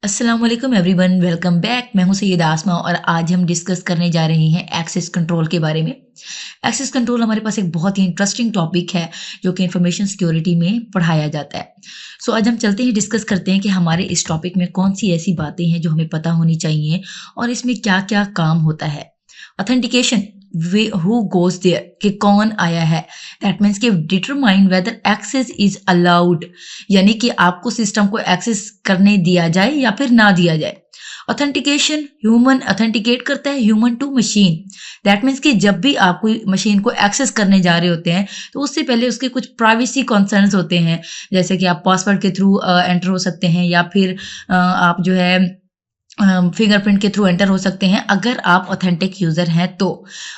अस्सलाम वालेकुम everyone, welcome back. मैं हूं सैयद आसमा और आज हम डिस्कस करने जा रहे हैं एक्सेस कंट्रोल के बारे में। एक्सेस कंट्रोल हमारे पास एक बहुत ही इंटरेस्टिंग टॉपिक है जो कि इंफॉर्मेशन सिक्योरिटी में पढ़ाया जाता है। सो आज हम चलते ही डिस्कस करते हैं कि हमारे इस टॉपिक में कौन सी ऐसी बातें हैं जो हमें पता होनी चाहिए और इसमें क्या-क्या काम होता है। ऑथेंटिकेशन, हु गोज देयर, कि कौन आया है। दैट मीन्स कि determine whether access is allowed, यानी कि आपको सिस्टम को एक्सेस करने दिया जाए या फिर ना दिया जाए। ऑथेंटिकेशन, ह्यूमन ऑथेंटिकेट करता है human to machine. That means कि जब भी आप कोई मशीन को एक्सेस करने जा रहे होते हैं तो उससे पहले उसके कुछ प्राइवेसी कंसर्न्स होते हैं, जैसे कि आप पासवर्ड के थ्रू एंटर हो सकते हैं या फिर आप जो है फिंगरप्रिंट के थ्रू एंटर हो सकते हैं अगर आप ऑथेंटिक यूजर हैं तो।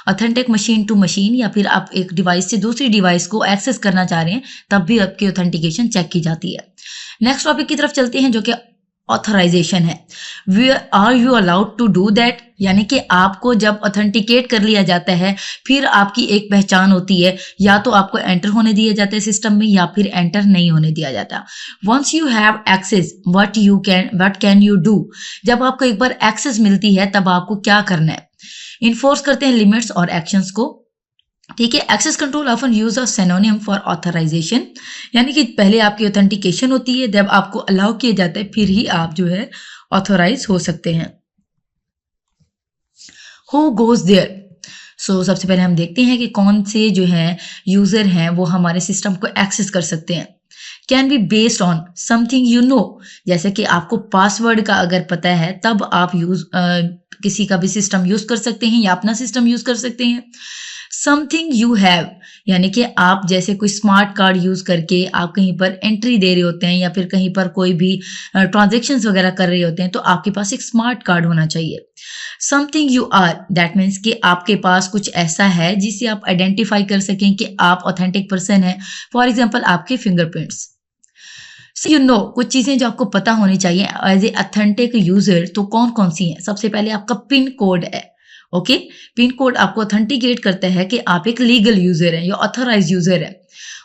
ऑथेंटिक मशीन टू मशीन या फिर आप एक डिवाइस से दूसरी डिवाइस को एक्सेस करना चाह रहे हैं तब भी आपकी ऑथेंटिकेशन चेक की जाती है। नेक्स्ट टॉपिक की तरफ चलते हैं जो कि ऑथराइजेशन है। Are you allowed to do that, यानी कि आपको जब ऑथेंटिकेट कर लिया जाता है फिर आपकी एक पहचान होती है, या तो आपको एंटर होने दिया जाता है सिस्टम में या फिर एंटर नहीं होने दिया जाता। Once you have access what can you do, जब आपको एक बार एक्सेस मिलती है तब आपको क्या करना है। इन्फोर्स करते हैं लिमिट्स और एक्शंस को। ठीक है, access control often use a synonym for authorization, यानी कि पहले आपकी ऑथेंटिकेशन होती है, जब आपको अलाउ किया जाता है फिर ही आप जो है ऑथोराइज हो सकते हैं। हु गोज देयर, सो सबसे पहले हम देखते हैं कि कौन से जो है यूजर हैं वो हमारे सिस्टम को एक्सेस कर सकते हैं। Can be based on something you know, जैसे कि आपको पासवर्ड का अगर पता है तब आप किसी का भी सिस्टम यूज कर सकते हैं या अपना सिस्टम यूज कर सकते हैं। समथिंग यू हैव, यानी कि आप जैसे कोई स्मार्ट कार्ड यूज करके आप कहीं पर एंट्री दे रहे होते हैं या फिर कहीं पर कोई भी ट्रांजेक्शन्स वगैरह कर रहे होते हैं तो आपके पास एक स्मार्ट कार्ड होना चाहिए। Something you are, that means कि आपके पास कुछ ऐसा है जिसे आप आइडेंटिफाई कर सकें कि आप ऑथेंटिक पर्सन हैं। फॉर एग्जाम्पल आपके फिंगरप्रिंट्स। सो यू नो, कुछ चीजें जो आपको पता होनी चाहिए एज ए ऑथेंटिक यूजर, तो कौन कौन सी हैं। सबसे पहले आपका पिन कोड है। ओके, पिन कोड आपको ऑथेंटिकेट करता है कि आप एक लीगल यूजर हैं या ऑथराइज यूजर हैं।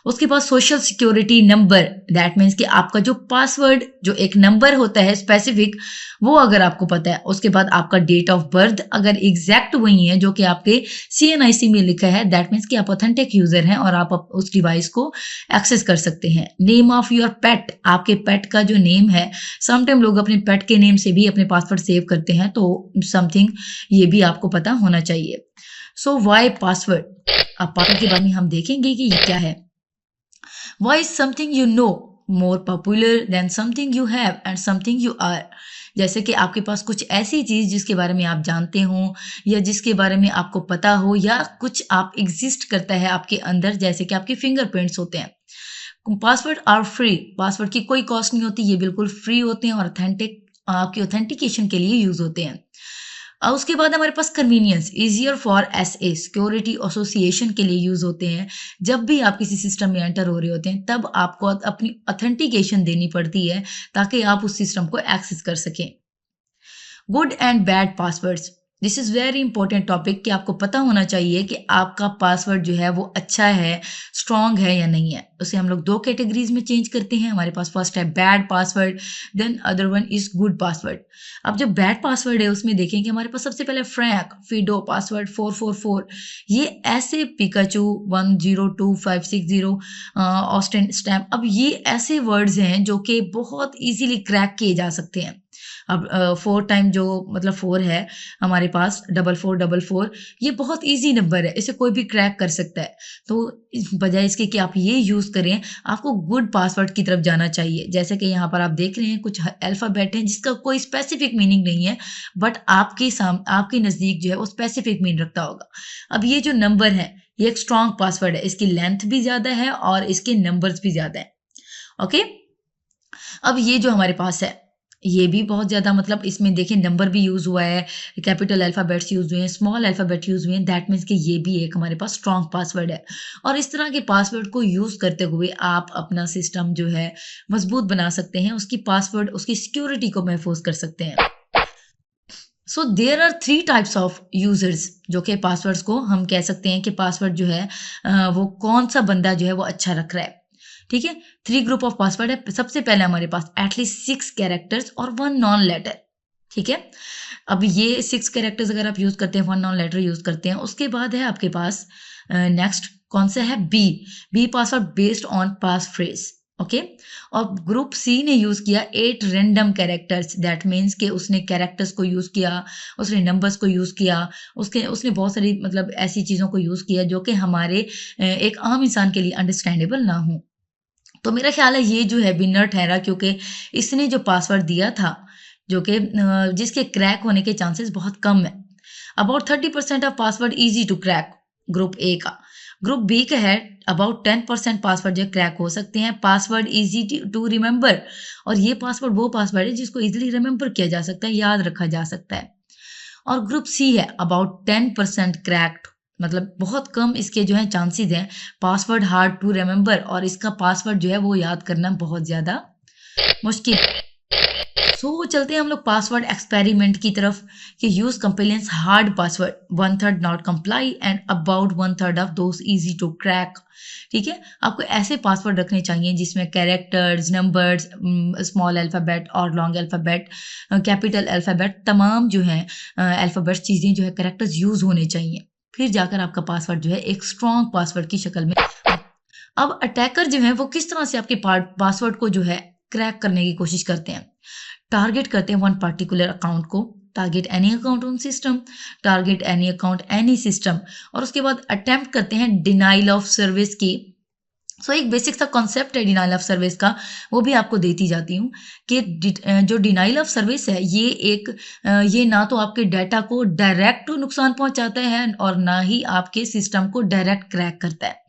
उसके बाद social security number, that means कि आपका जो पासवर्ड, जो एक नंबर होता है स्पेसिफिक, वो अगर आपको पता है। उसके बाद आपका डेट ऑफ बर्थ अगर एग्जैक्ट वही है जो कि आपके CNIC में लिखा है, दैट मीन्स कि आप ऑथेंटिक यूजर हैं और आप उस डिवाइस को एक्सेस कर सकते हैं। नेम ऑफ योर पेट, आपके पेट का जो नेम है, समटाइम लोग अपने पेट के नेम से भी अपने पासवर्ड सेव करते हैं, तो समथिंग ये भी आपको पता होना चाहिए। सो व्हाई पासवर्ड, अब पासवर्ड के बारे में हम देखेंगे कि ये क्या है। Why is something you know more popular than something you have and something you are? जैसे कि आपके पास कुछ ऐसी चीज जिसके बारे में आप जानते हो या जिसके बारे में आपको पता हो या कुछ आप एग्जिस्ट करता है आपके अंदर, जैसे कि आपके फिंगरप्रिंट्स होते हैं। पासवर्ड आर फ्री, पासवर्ड की कोई कॉस्ट नहीं होती, ये बिल्कुल फ्री होते हैं और आपकी ऑथेंटिकेशन के लिए यूज होते हैं। उसके बाद हमारे पास convenience, easier for SA, security association के लिए यूज होते हैं। जब भी आप किसी सिस्टम में एंटर हो रहे होते हैं तब आपको अपनी ऑथेंटिकेशन देनी पड़ती है ताकि आप उस सिस्टम को एक्सेस कर सकें। Good and bad passwords, this is very important topic कि आपको पता होना चाहिए कि आपका पासवर्ड जो है वो अच्छा है, स्ट्रांग है या नहीं है। उसे हम लोग दो कैटेगरीज में चेंज करते हैं। हमारे पास फर्स्ट है bad password, then other one is good password. अब जो बैड पासवर्ड है उसमें देखें कि हमारे पास सबसे पहले फ्रैंक फिडो पासवर्ड 444, ये ऐसे पिकाचू 102560 ऑस्टिन स्टैम्प, अब ये ऐसे वर्ड्स हैं जो कि बहुत इजीली क्रैक किए जा सकते हैं। अब 4 टाइम जो मतलब 4 है हमारे पास 4444, ये बहुत इजी नंबर है, इसे कोई भी क्रैक कर सकता है। तो बजाय इसके कि आप ये यूज़ करें, आपको गुड पासवर्ड की तरफ जाना चाहिए। जैसे कि यहाँ पर आप देख रहे हैं कुछ अल्फ़ाबेट हैं जिसका कोई स्पेसिफिक मीनिंग नहीं है, बट आपके नज़दीक जो है वो स्पेसिफिक मीनिंग रखता होगा। अब ये जो नंबर है ये एक स्ट्रॉन्ग पासवर्ड है, इसकी लेंथ भी ज़्यादा है और इसके नंबर्स भी ज़्यादा है। ओके, अब ये जो हमारे पास है ये भी बहुत ज़्यादा, मतलब इसमें देखिए नंबर भी यूज़ हुआ है, कैपिटल अल्फ़ाबेट्स यूज़ हुए हैं, स्मॉल अल्फ़ाबेट यूज़ हुए हैं, दैट मीन्स कि ये भी एक हमारे पास स्ट्रॉन्ग पासवर्ड है। और इस तरह के पासवर्ड को यूज़ करते हुए आप अपना सिस्टम जो है मजबूत बना सकते हैं, उसकी पासवर्ड, उसकी सिक्योरिटी को महफूज कर सकते हैं। So there are 3 types of users, जो कि पासवर्ड्स को हम कह सकते हैं कि पासवर्ड जो है वो कौन सा बंदा जो है वो अच्छा रख रहा है। ठीक है। 3 ग्रुप ऑफ पासवर्ड है। सबसे पहले हमारे पास एटलीस्ट 6 कैरेक्टर्स और 1 नॉन लेटर, ठीक है। अब ये 6 कैरेक्टर्स अगर आप यूज करते हैं, 1 नॉन लेटर यूज करते हैं, उसके बाद है आपके पास नेक्स्ट कौन सा है, B password based on pass phrase, okay. और ग्रुप सी ने यूज किया 8 रैंडम कैरेक्टर्स, दैट मीन्स कि उसने कैरेक्टर्स को यूज किया, उसने नंबर्स को यूज किया, उसने बहुत सारी मतलब ऐसी चीजों को यूज किया जो कि हमारे एक आम इंसान के लिए अंडरस्टैंडेबल ना हो। तो मेरा ख्याल है ये जो है विनर ठहरा, क्योंकि इसने जो पासवर्ड दिया था जो कि जिसके क्रैक होने के चांसेस बहुत कम है। About 30% of password easy to crack, group A का। ग्रुप बी का है अबाउट 10% पासवर्ड जो क्रैक हो सकते हैं। पासवर्ड इजी टू रिमेंबर, और ये पासवर्ड वो पासवर्ड है जिसको इजीली रिमेंबर किया जा सकता है, याद रखा जा सकता है। और ग्रुप सी है अबाउट 10% क्रैक्ड, मतलब बहुत कम इसके जो है चांसेस हैं पासवर्ड हार्ड टू रिमेंबर, और इसका पासवर्ड जो है वो याद करना बहुत ज्यादा मुश्किल। सो चलते हैं हम लोग पासवर्ड एक्सपेरिमेंट की तरफ कि use complies hard password, 1/3 not comply and about 1/3 of those easy to crack, ठीक है। आपको ऐसे पासवर्ड रखने चाहिए जिसमें कैरेक्टर्स, नंबर्स, स्मॉल अल्फाबेट और लॉन्ग अल्फाबेट, कैपिटल अल्फाबेट, तमाम जो है अल्फाबेट्स चीजें जो है कैरेक्टर्स यूज होने चाहिए, फिर जाकर आपका पासवर्ड जो है एक स्ट्रॉन्ग पासवर्ड की शक्ल में। अब अटैकर जो है वो किस तरह से आपके पासवर्ड को जो है क्रैक करने की कोशिश करते हैं। टारगेट करते हैं वन पर्टिकुलर अकाउंट को, target any account on system, target any account any system, और उसके बाद अटेम्प्ट करते हैं डिनाइल ऑफ सर्विस की। सो एक बेसिक सा कॉन्सेप्ट है डिनाइल ऑफ सर्विस का, वो भी आपको देती जाती हूँ कि जो डिनाइल ऑफ सर्विस है ये ना तो आपके डाटा को डायरेक्ट नुकसान पहुंचाता है और ना ही आपके सिस्टम को डायरेक्ट क्रैक करता है।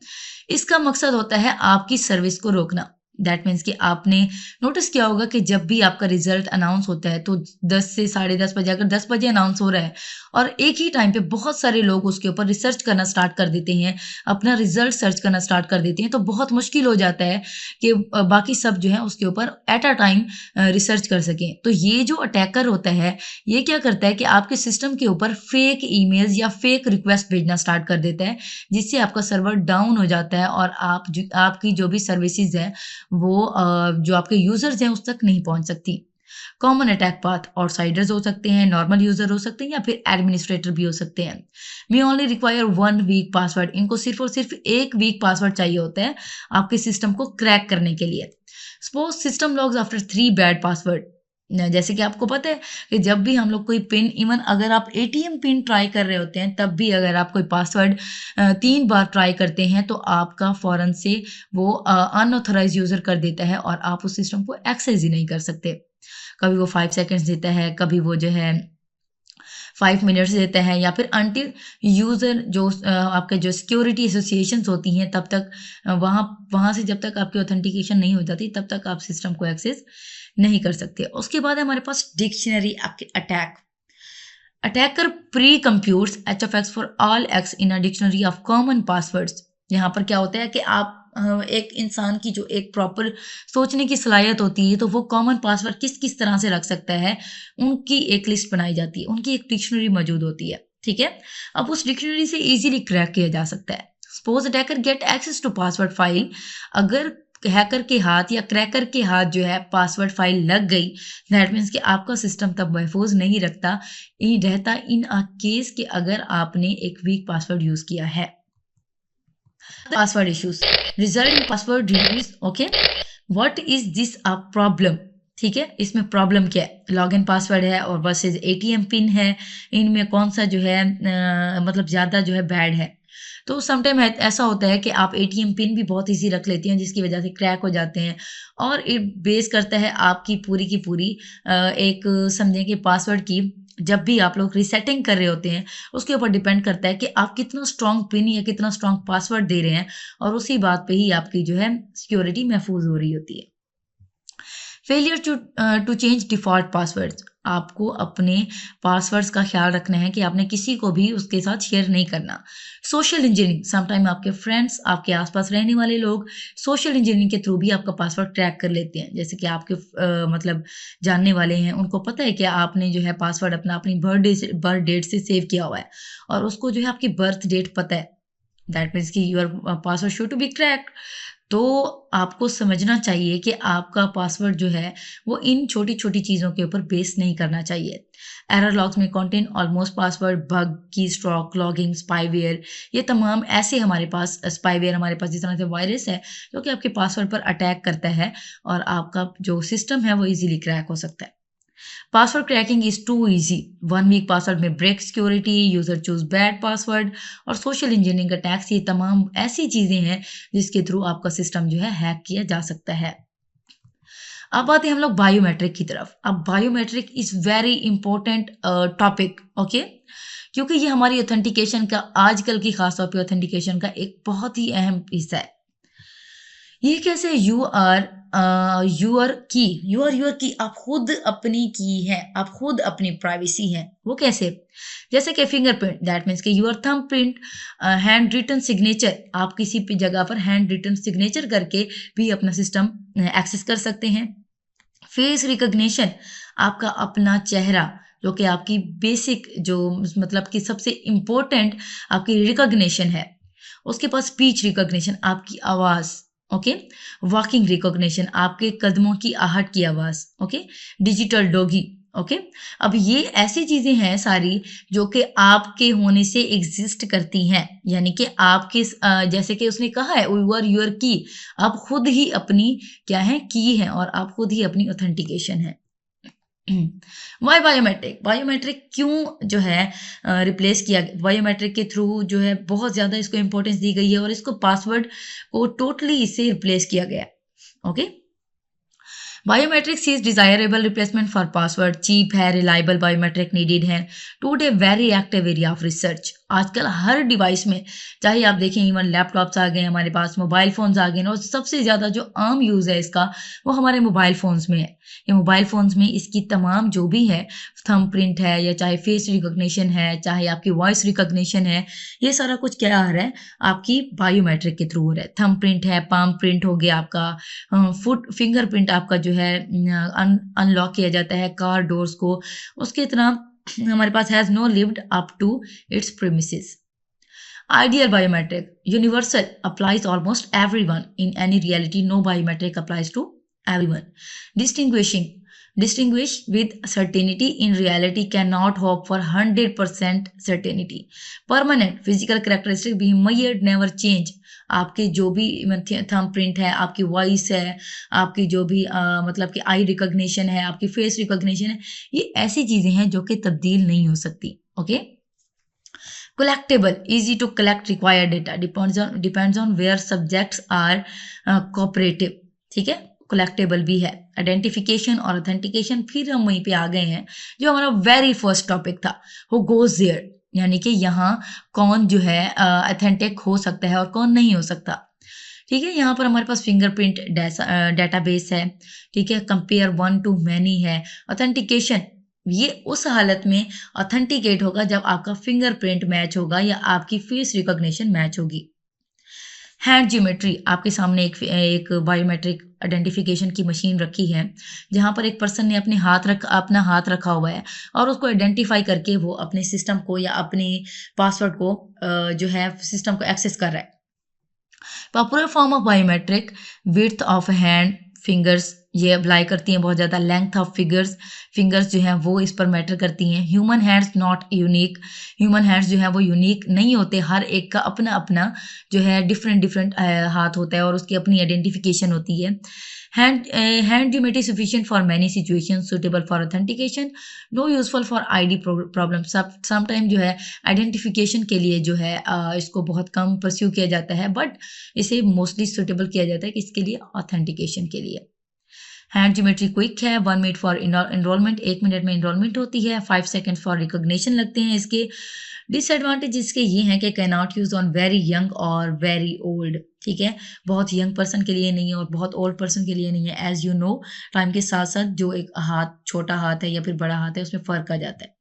इसका मकसद होता है आपकी सर्विस को रोकना। दैट मीन्स कि आपने नोटिस किया होगा कि जब भी आपका रिजल्ट अनाउंस होता है तो 10 से 10:30 बजे, अगर 10 बजे अनाउंस हो रहा है और एक ही टाइम पे बहुत सारे लोग उसके ऊपर रिसर्च करना स्टार्ट कर देते हैं, अपना रिजल्ट सर्च करना स्टार्ट कर देते हैं, तो बहुत मुश्किल हो जाता है कि बाकी सब जो है उसके ऊपर एट अ टाइम रिसर्च कर सकें। तो ये जो अटैकर होता है ये क्या करता है कि आपके सिस्टम के ऊपर फेक ईमेल्स या फेक रिक्वेस्ट भेजना स्टार्ट कर देता है, जिससे आपका सर्वर डाउन हो जाता है और आपकी जो भी सर्विसेज है वो जो आपके यूजर्स हैं उस तक नहीं पहुंच सकती। कॉमन अटैक पाथ आउटसाइडर्स हो सकते हैं, नॉर्मल यूजर हो सकते हैं या फिर एडमिनिस्ट्रेटर भी हो सकते हैं। मे ओनली रिक्वायर 1 वीक पासवर्ड, इनको सिर्फ और सिर्फ एक वीक पासवर्ड चाहिए होता है आपके सिस्टम को क्रैक करने के लिए। Suppose system logs after 3 bad password, जैसे कि आपको पता है कि जब भी हम लोग कोई पिन, इवन अगर आप एटीएम पिन ट्राई कर रहे होते हैं तब भी अगर आप कोई पासवर्ड 3 बार ट्राई करते हैं तो आपका फौरन से वो अनऑथराइज यूजर कर देता है और आप उस सिस्टम को एक्सेस ही नहीं कर सकते। कभी वो 5 सेकेंड्स देता है, कभी वो जो है 5 मिनट्स देता है, या फिर अनटिल यूजर जो आपके जो सिक्योरिटी एसोसिएशंस होती हैं तब तक वहां से जब तक आपकी ऑथेंटिकेशन नहीं हो जाती तब तक आप सिस्टम को एक्सेस नहीं कर सकते। उसके बाद है हमारे पास डिक्शनरी आपके attack. Attacker pre computes HFX for all x in a dictionary of common passwords. यहाँ पर क्या होता है कि आप एक इंसान की जो एक प्रॉपर सोचने की सलाहियत होती है तो वो कॉमन पासवर्ड किस किस तरह से रख सकता है उनकी एक लिस्ट बनाई जाती है, उनकी एक डिक्शनरी मौजूद होती है, ठीक है। अब उस डिक्शनरी से इजीली क्रैक किया जा सकता है। Suppose attacker get access to password file, अगर हैकर के हाथ या क्रैकर के हाथ जो है पासवर्ड फाइल लग गई, दैट मीन्स कि आपका सिस्टम तब महफूज नहीं रहता इन अ केस कि अगर आपने एक वीक पासवर्ड यूज किया है। Password issues result in password reviews, okay. What is this a problem, ठीक है। इसमें प्रॉब्लम क्या है, लॉगिन पासवर्ड है और वर्सेज एटीएम पिन है, इनमें कौन सा जो है मतलब ज्यादा जो है बैड है। तो समटाइम ऐसा होता है कि आप एटीएम पिन भी बहुत इजी रख लेती हैं जिसकी वजह से क्रैक हो जाते हैं, और ये बेस करता है आपकी पूरी की पूरी एक समझें कि पासवर्ड की जब भी आप लोग रीसेटिंग कर रहे होते हैं उसके ऊपर डिपेंड करता है कि आप कितना स्ट्रॉन्ग पिन या कितना स्ट्रॉन्ग पासवर्ड दे रहे हैं, और उसी बात पे ही आपकी जो है सिक्योरिटी महफूज हो रही होती है। Failure to change default passwords, आपको अपने पासवर्ड्स का ख्याल रखना है कि आपने किसी को भी उसके साथ शेयर नहीं करना। सोशल इंजीनियरिंग, समटाइम आपके फ्रेंड्स, आपके आसपास रहने वाले लोग सोशल इंजीनियरिंग के थ्रू भी आपका पासवर्ड क्रैक कर लेते हैं। जैसे कि आपके मतलब जानने वाले हैं, उनको पता है कि आपने जो है पासवर्ड अपना अपनी बर्थ डेट से सेव किया हुआ है और उसको जो है आपकी बर्थ डेट पता है, दैट मीन्स कि your password should to be cracked. तो आपको समझना चाहिए कि आपका पासवर्ड जो है वो इन छोटी-छोटी चीज़ों के ऊपर बेस नहीं करना चाहिए। एरर लॉग्स में contain almost password, bug, keystroke, logging, spyware, ये तमाम ऐसे हमारे पास स्पाईवेयर हमारे पास जिस तरह से वायरस है जो कि आपके पासवर्ड पर अटैक करता है और आपका जो सिस्टम है वो ईज़िली क्रैक हो सकता है। Password cracking is too easy. One weak password में break security, user choose bad password और सोशल इंजीनियरिंग अटैक्स, ये तमाम ऐसी चीजें हैं जिसके थ्रू आपका सिस्टम जो है हैक किया जा सकता है। अब आते हैं हम लोग बायोमेट्रिक की तरफ। अब biometric is very important topic, okay, क्योंकि ये हमारी ऑथेंटिकेशन का, आजकल की खासतौर पे ऑथेंटिकेशन का एक बहुत ही अहम हिस्सा है। ये कैसे? यू आर यूर की, यू आर यूर की, आप खुद अपनी की है, आप खुद अपनी प्राइवेसी है। वो कैसे? जैसे कि फिंगरप्रिंट, दैट मीन्स कि your thumb print, hand written signature, आप किसी भी जगह पर हैंड रिटन सिग्नेचर करके भी अपना सिस्टम एक्सेस कर सकते हैं। फेस रिकॉग्निशन, आपका अपना चेहरा, जो कि आपकी बेसिक जो मतलब कि सबसे इम्पोर्टेंट आपकी रिकॉग्निशन है। उसके पास स्पीच रिकॉग्निशन, आपकी आवाज़, ओके। वॉकिंग रिकॉग्निशन, आपके कदमों की आहट की आवाज़, ओके। Digital doggy, okay. अब ये ऐसी चीज़ें हैं सारी जो कि आपके होने से एग्जिस्ट करती हैं, यानी कि आपके जैसे कि उसने कहा है यू आर यूर की, आप खुद ही अपनी क्या है, की है, और आप खुद ही अपनी ऑथेंटिकेशन है। वाई बायोमेट्रिक, बायोमेट्रिक क्यों जो है रिप्लेस किया गया? बायोमेट्रिक के थ्रू जो है बहुत ज़्यादा इसको इंपॉर्टेंस दी गई है और इसको पासवर्ड को टोटली इससे रिप्लेस किया गया, okay. Biometrics is desirable replacement for password, cheap है, रिलायबल बायोमेट्रिक नीडेड है, today very active area of research. आजकल हर डिवाइस में, चाहे आप देखें इवन लैपटॉप्स आ गए हमारे पास, मोबाइल फोन्स आ गए, और सबसे ज़्यादा जो आम यूज़ है इसका वो हमारे मोबाइल फोन्स में है। ये मोबाइल फोन्स में इसकी तमाम जो भी है, थंब प्रिंट है या चाहे फेस रिकॉग्निशन है, चाहे आपकी वॉइस रिकॉग्निशन है, ये सारा कुछ क्या आ रहा है, आपकी बायोमेट्रिक के थ्रू हो रहा है। थंब प्रिंट है, पाम प्रिंट हो गया आपका, फुट फिंगरप्रिंट आपका जो है अनलॉक किया जाता है कार डोर्स को, उसके तरह हमारे पास has no lived up to its premises. Ideal biometric, universal, applies almost everyone. In any reality, no biometric applies to everyone. Distinguish with certainty. In reality, cannot hope for 100% certainty. Permanent, physical characteristic being measured, never change. आपके जो भी thumb print है, आपकी voice है, आपकी जो भी मतलब कि आई रिकॉग्निशन है, आपकी फेस रिकॉग्निशन है, ये ऐसी चीजें हैं जो कि तब्दील नहीं हो सकती, okay. Collectible, easy to collect required data, depends on where subjects are cooperative, ठीक है। collectible भी है। आइडेंटिफिकेशन और ऑथेंटिकेशन, फिर हम वहीं पे आ गए हैं जो हमारा वेरी फर्स्ट टॉपिक था, हु गोज देयर, यानी कि यहाँ कौन जो है ऑथेंटिक हो सकता है और कौन नहीं हो सकता, ठीक है। यहाँ पर हमारे पास फिंगरप्रिंट डेटाबेस है, ठीक है। कंपेयर वन टू मैनी है। ऑथेंटिकेशन, ये उस हालत में ऑथेंटिकेट होगा जब आपका फिंगरप्रिंट मैच होगा या आपकी फेस रिकॉग्निशन मैच होगी। हैंड ज्योमेट्री, आपके सामने एक बायोमेट्रिक आइडेंटिफिकेशन की मशीन रखी है जहां पर एक पर्सन ने अपना हाथ रखा हुआ है और उसको आइडेंटिफाई करके वो अपने सिस्टम को या अपनी पासवर्ड को जो है सिस्टम को एक्सेस कर रहा है। Popular form of biometric, width of hand, fingers, ये अप्लाई करती हैं बहुत ज़्यादा। लेंथ ऑफ फिंगर्स जो हैं वो इस पर मैटर करती हैं। Human hands not unique, human hands जो है वो यूनिक नहीं होते, हर एक का अपना अपना जो है डिफरेंट हाथ होता है और उसकी अपनी आइडेंटिफिकेशन होती है। Hand geometry sufficient for many situation, suitable for authentication, no useful for ID problem. Sometime जो है आइडेंटिफिकेशन के लिए जो है इसको बहुत कम परस्यू किया जाता है, बट इसे मोस्टली सुटेबल किया जाता है किसके लिए, ऑथेंटिकेशन के लिए। हैंड ज्योमेट्री क्विक है, 1 मिनट फॉर एनरोलमेंट, 1 मिनट में एनरोलमेंट होती है, 5 सेकेंड फॉर रिकॉग्निशन लगते हैं इसके। डिसएडवांटेज इसके ये हैं कि can not use on very young और वेरी ओल्ड, ठीक है। बहुत यंग पर्सन के लिए नहीं है और बहुत ओल्ड पर्सन के लिए नहीं है। एज यू नो, टाइम के साथ साथ जो एक हाथ, छोटा हाथ है या फिर बड़ा हाथ है, उसमें फर्क आ जाता है।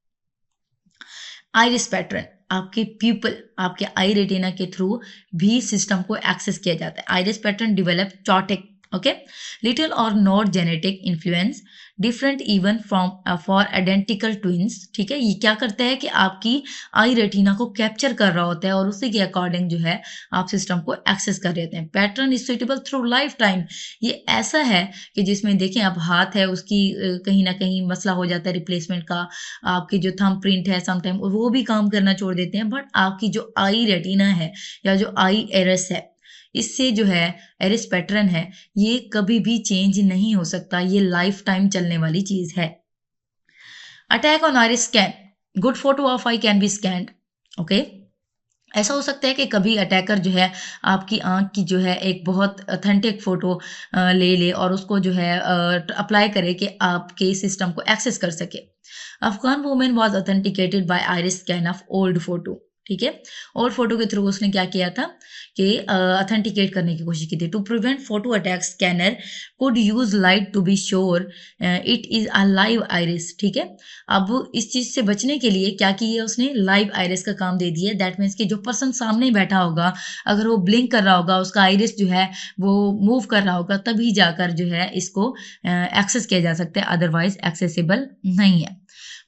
आइरिस पैटर्न, आपके पीपल, आपके आई रेटिना के थ्रू भी सिस्टम को एक्सेस किया जाता है। Iris pattern develop okay, little और not genetic influence, different even from for identical twins. ठीक है, ये क्या करता है कि आपकी आई रेटिना को कैप्चर कर रहा होता है और उसी के अकॉर्डिंग जो है आप सिस्टम को एक्सेस कर लेते हैं। Pattern is suitable through life time, ये ऐसा है कि जिसमें देखें अब हाथ है उसकी कहीं ना कहीं मसला हो जाता है रिप्लेसमेंट का, आपकी जो थंब प्रिंट है समटाइम वो भी काम करना छोड़ देते हैं, बट आपकी जो आई रेटिना है या जो आई एरस है, इससे जो है एरिस पैटर्न है, ये कभी भी चेंज नहीं हो सकता, ये लाइफ टाइम चलने वाली चीज है। Attack on iris scan, good photo of I can be scanned. Okay, ऐसा हो सकता है कि कभी अटैकर जो है आपकी आंख की जो है एक बहुत ऑथेंटिक फोटो ले ले और उसको जो है अप्लाई करे कि आपके सिस्टम को एक्सेस कर सके। Afghan women was authenticated by iris scan of old photo. ठीक है, ओल्ड फोटो के थ्रू उसने क्या किया था कि ऑथेंटिकेट करने की कोशिश की थी। To prevent photo attack, scanner could use light to be sure it is a live iris. ठीक है, अब इस चीज से बचने के लिए क्या किया उसने, लाइव आइरिस का काम दे दिया। दैट मीन्स कि जो पर्सन सामने बैठा होगा अगर वो ब्लिंक कर रहा होगा, उसका आइरिस जो है वो मूव कर रहा होगा, तभी जाकर जो है इसको एक्सेस किया जा सकता है, अदरवाइज एक्सेसिबल नहीं है।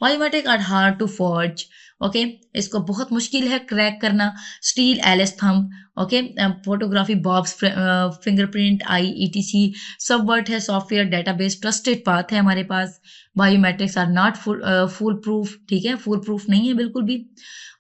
Biometric are hard to forge. Okay, इसको बहुत मुश्किल है क्रैक करना। Steal Alice thumb, okay, photography Bob's fingerprint eye etc सब वर्ट है, सॉफ्टवेयर डेटाबेस ट्रस्टेड पाथ है हमारे पास। Biometrics are not fool proof. ठीक है, फुल प्रूफ नहीं है बिल्कुल भी।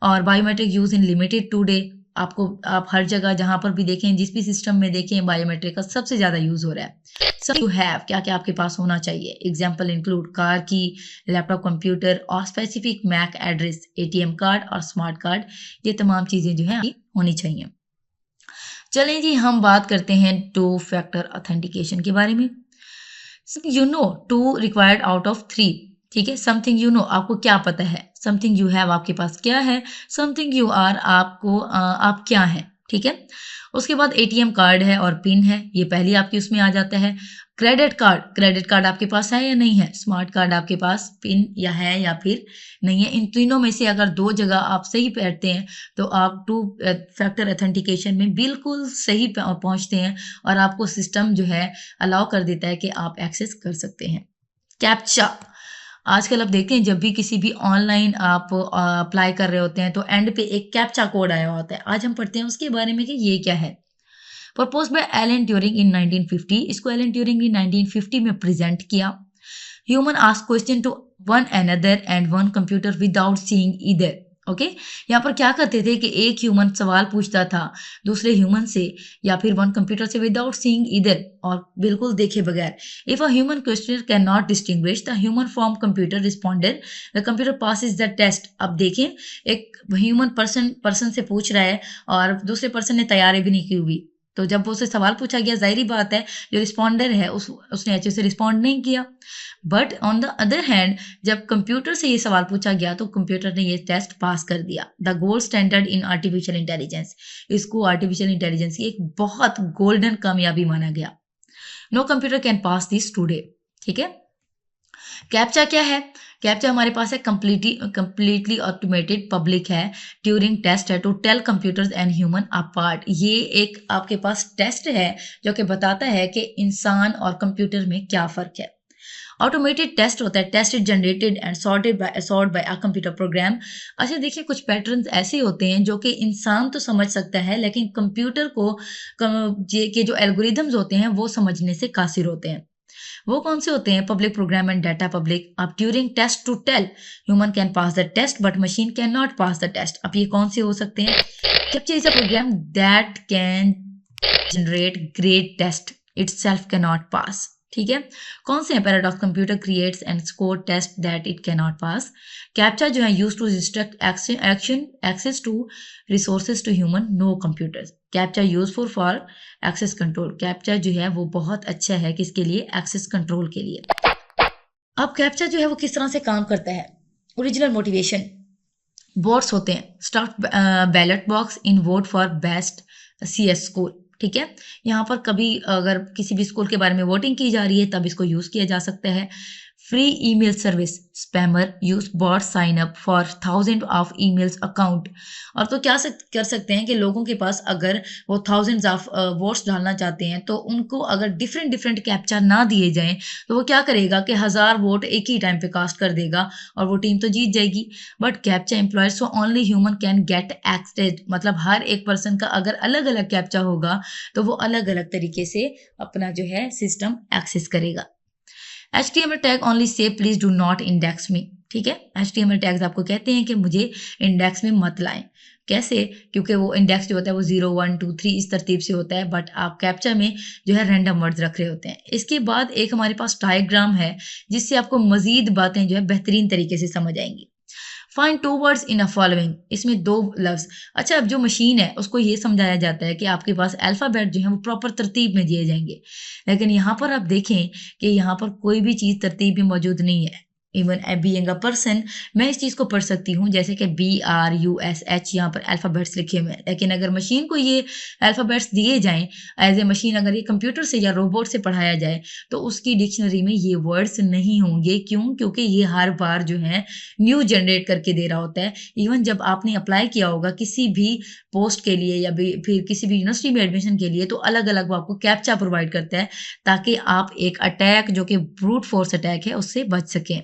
और biometric use in limited today, आपको आप हर जगह जहां पर भी देखें, जिस भी सिस्टम में देखें, बायोमेट्रिक का सबसे ज्यादा यूज हो रहा है। सब यू हैव, क्या क्या आपके पास होना चाहिए। Example include car key, laptop computer और specific MAC address, ATM card और स्मार्ट कार्ड, ये तमाम चीजें जो है होनी चाहिए। चलें जी, हम बात करते हैं टू फैक्टर ऑथेंटिकेशन के बारे में। You know, two required out of 3। ठीक है, समथिंग यू नो, आपको क्या पता है। समथिंग यू हैव, आपके पास क्या है। समथिंग यू आर, आपको आप क्या है। ठीक है, उसके बाद एटीएम कार्ड है और पिन है, ये पहली आपकी उसमें आ जाता है। क्रेडिट कार्ड, क्रेडिट कार्ड आपके पास है या नहीं है। स्मार्ट कार्ड आपके पास पिन या है या फिर नहीं है। इन तीनों में से अगर 2 जगह आप सही बैठते हैं तो आप टू फैक्टर ऑथेंटिकेशन में बिल्कुल सही पहुंचते हैं और आपको सिस्टम जो है अलाउ कर देता है कि आप एक्सेस कर सकते हैं। कैप्चा, आजकल आप देखते हैं जब भी किसी भी ऑनलाइन आप अप्लाई कर रहे होते हैं तो एंड पे एक कैप्चा कोड आया होता है। आज हम पढ़ते हैं उसके बारे में कि ये क्या है। Propose by Alan Turing in 1950, इसको एलन ट्यूरिंग ने 1950 में प्रेजेंट किया। Human ask question to one another and one computer without seeing either. Okay, यहाँ पर क्या करते थे कि एक ह्यूमन सवाल पूछता था दूसरे ह्यूमन से या फिर वन कंप्यूटर से विदाउट सीइंग ईदर, और बिल्कुल देखे बगैर। If a human questioner can not distinguish the human from computer responder, the computer passes the test. अब देखें, एक ह्यूमन पर्सन से पूछ रहा है और दूसरे पर्सन ने तैयारी भी नहीं की हुई, तो जब उससे सवाल पूछा गया, जाहिर बात है जो रिस्पॉन्डर है उसने अच्छे से रिस्पॉन्ड नहीं किया। But on the other hand जब कंप्यूटर से ये सवाल पूछा गया तो कंप्यूटर ने ये टेस्ट पास कर दिया। The gold standard in artificial intelligence, इसको आर्टिफिशियल इंटेलिजेंस की एक बहुत गोल्डन कामयाबी माना गया। No computer can pass this today. ठीक है, कैप्चा क्या है। कैप्चा हमारे पास है कंप्लीटली ऑटोमेटेड पब्लिक है, ट्यूरिंग टेस्ट है to tell computers and human apart. ये एक आपके पास टेस्ट है जो कि बताता है कि इंसान और कंप्यूटर में क्या फर्क है। ऑटोमेटेड टेस्ट होता है, test is generated and sort by a computer program. अच्छा देखिए, कुछ पैटर्न्स ऐसे होते हैं जो कि इंसान तो समझ सकता है लेकिन कंप्यूटर को के जो एल्गोरिदम्स होते हैं वो समझने से कासिर होते हैं। वो कौन से होते हैं। Public program and data public. अब Turing test to tell, human can pass the test but machine can not pass the test. अब ये कौन से हो सकते हैं। CAPTCHA is a program that can generate great test itself can not pass. ठीक है, कौन से हैं। Paradox, computer creates and score test that it can not pass. CAPTCHA जो है use to restrict action access to resources to human, no computers. CAPTCHA useful for access control, CAPTCHA जो है वो बहुत अच्छा है किसके लिए, एक्सेस कंट्रोल के लिए। अब कैप्चा जो है वो किस तरह से काम करता है। ओरिजिनल मोटिवेशन, वोट्स होते हैं, stuffed ballot box in vote for best CS school. ठीक है, यहाँ पर कभी अगर किसी भी स्कूल के बारे में वोटिंग की जा रही है तब इसको यूज किया जा सकता है। Free email service, spammer use bot sign up for thousand of emails account. और तो क्या कर सकते हैं कि लोगों के पास अगर वो थाउजेंड्स ऑफ वोट्स डालना चाहते हैं तो उनको अगर डिफरेंट डिफरेंट कैप्चा ना दिए जाएं तो वो क्या करेगा कि 1000 वोट एक ही टाइम पे कास्ट कर देगा और वो टीम तो जीत जाएगी। But CAPTCHA employers so only human can get access, मतलब हर एक पर्सन का अगर अलग अलग कैप्चा होगा तो वो अलग अलग तरीके से अपना जो है सिस्टम एक्सेस करेगा। HTML tag only say please do not index मी। ठीक है, HTML टैग्स आपको कहते हैं कि मुझे इंडेक्स में मत लाएं। कैसे? क्योंकि वो इंडेक्स जो होता है वो 0 1 2 3 इस तरतीब से होता है, बट आप कैप्चा में जो है रैंडम वर्ड्स रख रहे होते हैं। इसके बाद एक हमारे पास डायग्राम है जिससे आपको मजीद बातें जो है बेहतरीन तरीके से समझ आएंगी। Find two words in a following, इसमें दो लफ्ज। अच्छा, अब जो मशीन है उसको ये समझाया जाता है कि आपके पास अल्फाबेट जो है वो प्रॉपर तरतीब में दिए जाएंगे, लेकिन यहाँ पर आप देखें कि यहाँ पर कोई भी चीज़ तरतीब में मौजूद नहीं है। इवन बीइंग अ पर्सन मैं इस चीज़ को पढ़ सकती हूँ जैसे कि BRUSH यहाँ पर अल्फ़ाबेट्स लिखे हुए हैं, लेकिन अगर मशीन को ये अल्फ़ाबेट्स दिए जाएं एज ए मशीन, अगर ये कंप्यूटर से या रोबोट से पढ़ाया जाए तो उसकी डिक्शनरी में ये वर्ड्स नहीं होंगे। क्यों? क्योंकि ये हर बार जो है न्यू जनरेट करके दे रहा होता है। इवन जब आपने अप्लाई किया होगा किसी भी पोस्ट के लिए या फिर किसी भी यूनिवर्सिटी में एडमिशन के लिए तो अलग अलग वो आपको कैप्चा प्रोवाइड करता है ताकि आप एक अटैक जो कि ब्रूट फोर्स अटैक है उससे बच सकें।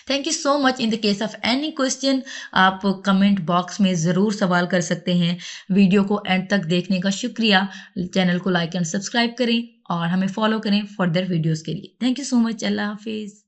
Thank you so much. In the case of any question आप कमेंट बॉक्स में ज़रूर सवाल कर सकते हैं। वीडियो को एंड तक देखने का शुक्रिया। चैनल को लाइक एंड सब्सक्राइब करें और हमें फॉलो करें फर्दर वीडियोस के लिए। Thank you so much. अल्लाह हाफिज़।